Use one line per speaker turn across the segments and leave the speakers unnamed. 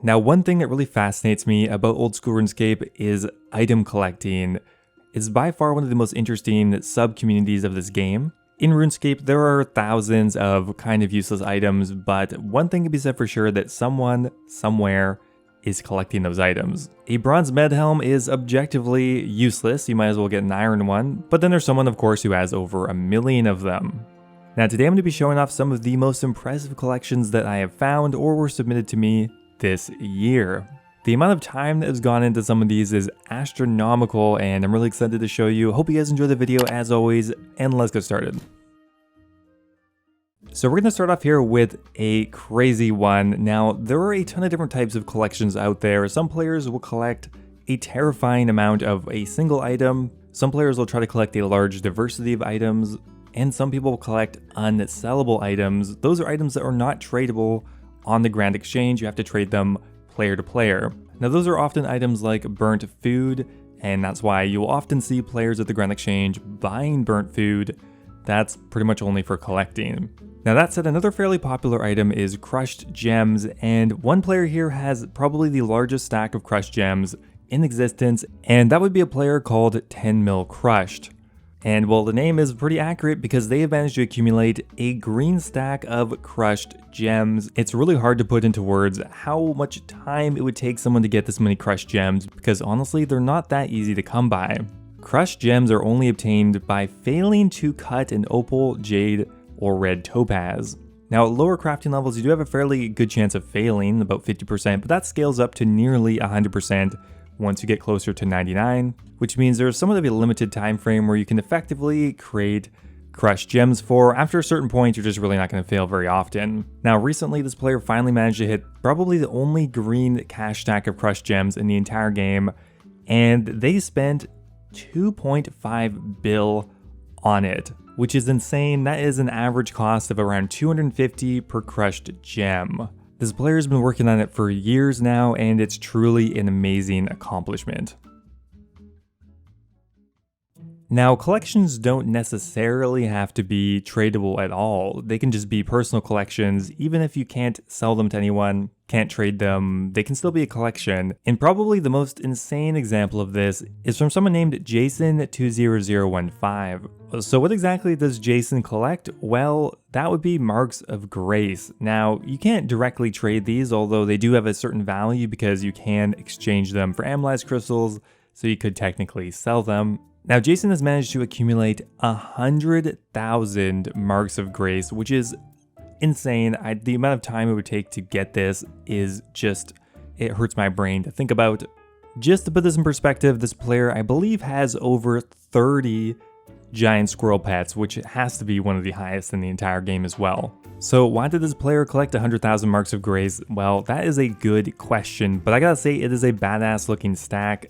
Now, one thing that really fascinates me about old school RuneScape is item collecting. It's by far one of the most interesting sub-communities of this game. In RuneScape, there are thousands of kind of useless items, but one thing can be said for sure, that someone, somewhere, is collecting those items. A bronze med helm is objectively useless, you might as well get an iron one, but then there's someone, of course, who has over 1 million of them. Now today I'm going to be showing off some of the most impressive collections that I have found or were submitted to me this year. The amount of time that has gone into some of these is astronomical, and I'm really excited to show you. Hope you guys enjoy the video as always, and let's get started. So we're going to start off here with a crazy one. Now, there are a ton of different types of collections out there. Some players will collect a terrifying amount of a single item. Some players will try to collect a large diversity of items, and some people will collect unsellable items. Those are items that are not tradable on the Grand Exchange. You have to trade them player to player. Now those are often items like burnt food, and that's why you'll often see players at the Grand Exchange buying burnt food. That's pretty much only for collecting. Now that said, another fairly popular item is crushed gems, and one player here has probably the largest stack of crushed gems in existence, and that would be a player called 10 Mil Crushed. And well, the name is pretty accurate because they have managed to accumulate a green stack of crushed gems. It's really hard to put into words how much time it would take someone to get this many crushed gems, because honestly, they're not that easy to come by. Crushed gems are only obtained by failing to cut an opal, jade, or red topaz. Now at lower crafting levels, you do have a fairly good chance of failing, about 50%, but that scales up to nearly 100% once you get closer to 99, which means there's somewhat of a limited time frame where you can effectively create crushed gems for. After a certain point, you're just really not going to fail very often. Now recently, this player finally managed to hit probably the only green cash stack of crushed gems in the entire game, and they spent 2.5 bill on it, which is insane. That is an average cost of around 250 per crushed gem. This player has been working on it for years now, and it's truly an amazing accomplishment. Now, collections don't necessarily have to be tradable at all. They can just be personal collections. Even if you can't sell them to anyone, can't trade them, they can still be a collection. And probably the most insane example of this is from someone named Jason20015. So what exactly does Jason collect? Well, that would be marks of grace. Now, you can't directly trade these, although they do have a certain value because you can exchange them for analyzed crystals, so you could technically sell them. Now, Jason has managed to accumulate 100,000 marks of grace, which is insane. The amount of time it would take to get this is just, it hurts my brain to think about. Just to put this in perspective, this player, I believe, has over 30 giant squirrel pets, which has to be one of the highest in the entire game as well. So why did this player collect 100,000 marks of grace? Well, that is a good question, but I gotta say it is a badass looking stack.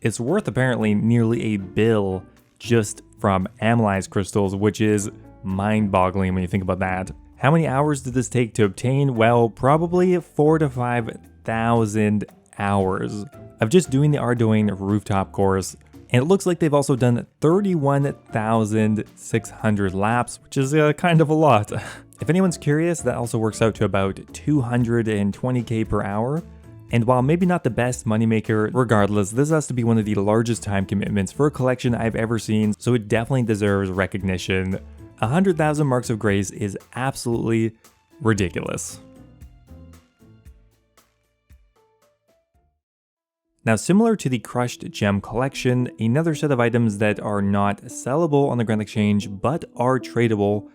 It's worth apparently nearly $1 bill just from analyzed crystals, which is mind-boggling when you think about that. How many hours did this take to obtain? Well, probably 4,000 to 5,000 hours of just doing the Ardoin rooftop course. And it looks like they've also done 31,600 laps, which is kind of a lot. If anyone's curious, that also works out to about 220k per hour. And while maybe not the best moneymaker, regardless, this has to be one of the largest time commitments for a collection I've ever seen, so it definitely deserves recognition. 100,000 marks of grace is absolutely ridiculous. Now, similar to the crushed gem collection, another set of items that are not sellable on the Grand Exchange but are tradable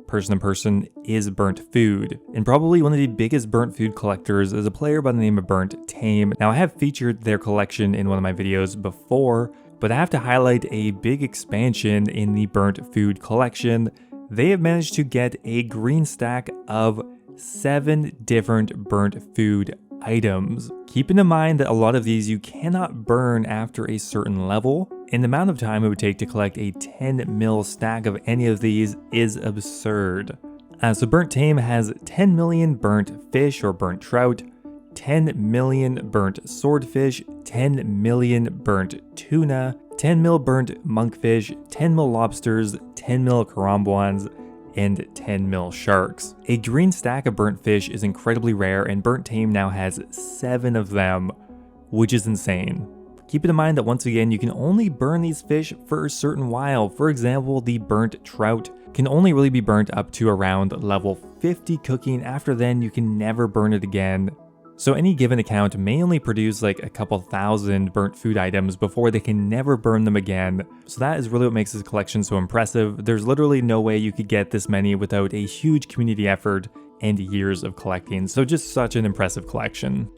person to person is burnt food. And probably one of the biggest burnt food collectors is a player by the name of Burnt Tame. Now, I have featured their collection in one of my videos before, but I have to highlight a big expansion in the burnt food collection. They have managed to get a green stack of 7 different burnt food items. Keeping in mind that a lot of these you cannot burn after a certain level, and the amount of time it would take to collect a 10 mil stack of any of these is absurd. So Burnt Tame has 10 million burnt fish or burnt trout, 10 million burnt swordfish, 10 million burnt tuna, 10 mil burnt monkfish, 10 mil lobsters, 10 mil karambwans, and 10 mil sharks. A green stack of burnt fish is incredibly rare, and Burnt Tame now has 7 of them, which is insane. Keep in mind that once again, you can only burn these fish for a certain while. For example, the burnt trout can only really be burnt up to around level 50 cooking. After then, you can never burn it again. So any given account may only produce like a couple thousand burnt food items before they can never burn them again. So that is really what makes this collection so impressive. There's literally no way you could get this many without a huge community effort and years of collecting. So just such an impressive collection.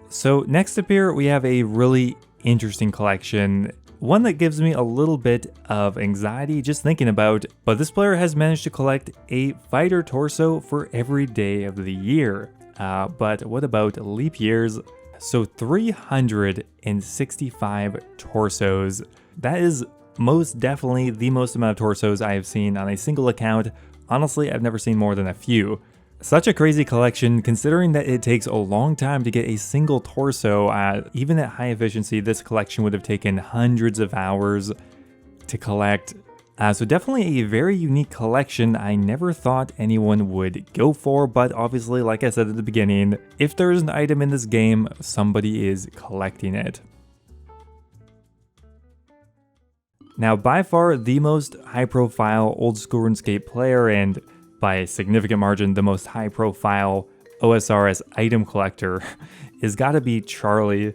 So next up here, we have a really interesting collection. One that gives me a little bit of anxiety just thinking about, but this player has managed to collect a fighter torso for every day of the year. But what about leap years? So 365 torsos. That is most definitely the most amount of torsos I have seen on a single account. Honestly, I've never seen more than a few. Such a crazy collection considering that it takes a long time to get a single torso. Even at high efficiency, this collection would have taken hundreds of hours to collect. So definitely a very unique collection I never thought anyone would go for, but obviously, like I said at the beginning, if there is an item in this game, somebody is collecting it. Now, by far the most high-profile old school RuneScape player, and by a significant margin, the most high-profile OSRS item collector is gotta be Charlie,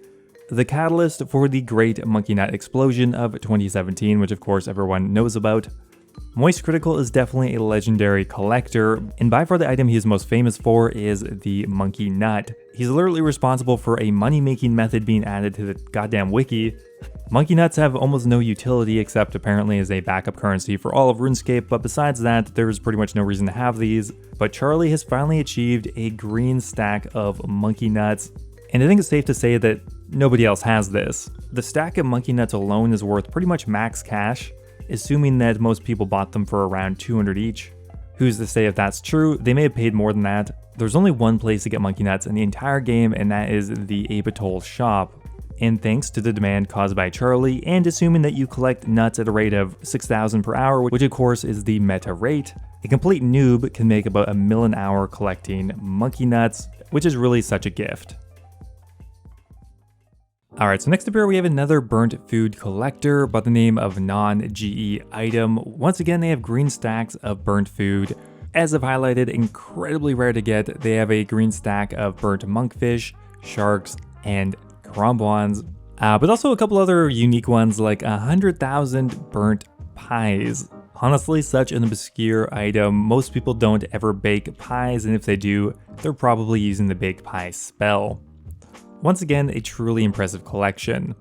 the catalyst for the great Monkey Nut explosion of 2017, which of course everyone knows about. Moist Critical is definitely a legendary collector, and by far the item he is most famous for is the Monkey Nut. He's literally responsible for a money-making method being added to the goddamn wiki. Monkey Nuts have almost no utility except apparently as a backup currency for all of RuneScape, but besides that, there's pretty much no reason to have these. But Charlie has finally achieved a green stack of Monkey Nuts, and I think it's safe to say that nobody else has this. The stack of Monkey Nuts alone is worth pretty much max cash, assuming that most people bought them for around 200 each. Who's to say if that's true? They may have paid more than that. There's only one place to get Monkey Nuts in the entire game, and that is the Abatoll shop. And thanks to the demand caused by Charlie, and assuming that you collect nuts at a rate of 6,000 per hour, which of course is the meta rate, a complete noob can make about $1 million an hour collecting Monkey Nuts, which is really such a gift. Alright, so next up here we have another burnt food collector by the name of NongeItem. Once again, they have green stacks of burnt food. As I've highlighted, incredibly rare to get. They have a green stack of burnt monkfish, sharks, and Crumbons, but also a couple other unique ones like 100,000 burnt pies. Honestly, such an obscure item. Most people don't ever bake pies, and if they do, they're probably using the baked pie spell. Once again, a truly impressive collection.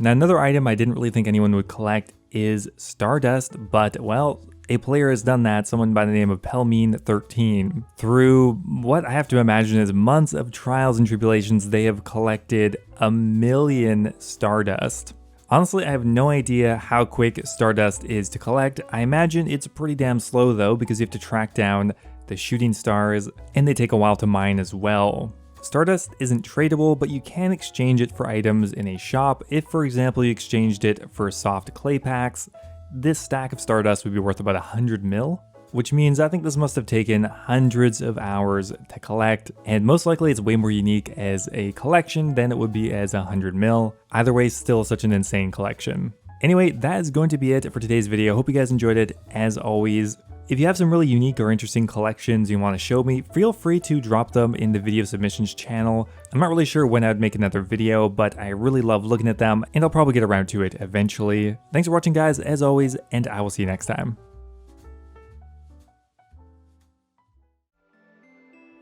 Now, another item I didn't really think anyone would collect is Stardust, but well, a player has done that, someone by the name of Pelmean13. Through what I have to imagine is months of trials and tribulations, they have collected 1 million Stardust. Honestly, I have no idea how quick Stardust is to collect. I imagine it's pretty damn slow though, because you have to track down the shooting stars, and they take a while to mine as well. Stardust isn't tradable, but you can exchange it for items in a shop. If, for example, you exchanged it for soft clay packs, this stack of Stardust would be worth about 100 mil, which means I think this must have taken hundreds of hours to collect, and most likely it's way more unique as a collection than it would be as 100 mil. Either way, still such an insane collection. Anyway, that is going to be it for today's video. Hope you guys enjoyed it. As always, if you have some really unique or interesting collections you want to show me, feel free to drop them in the video submissions channel. I'm not really sure when I'd make another video, but I really love looking at them, and I'll probably get around to it eventually. Thanks for watching, guys, as always, and I will see you next time.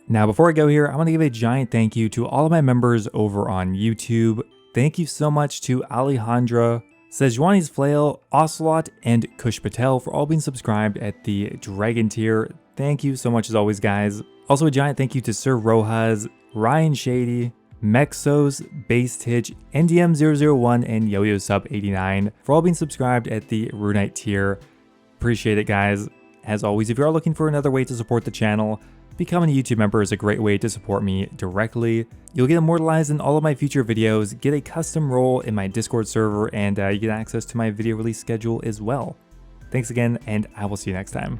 Now, before I go here, I want to give a giant thank you to all of my members over on YouTube. Thank you so much to Alejandra, Sejuani's Flail, Ocelot, and Kush Patel for all being subscribed at the Dragon tier. Thank you so much as always, guys. Also a giant thank you to Sir Rojas, Ryan Shady, Mexos, Base Titch, NDM001, and Yo-Yo Sub 89 for all being subscribed at the Runite tier. Appreciate it, guys. As always, if you are looking for another way to support the channel, Becoming a YouTube member is a great way to support me directly. You'll get immortalized in all of my future videos, get a custom role in my Discord server, and you get access to my video release schedule as well. Thanks again, and I will see you next time.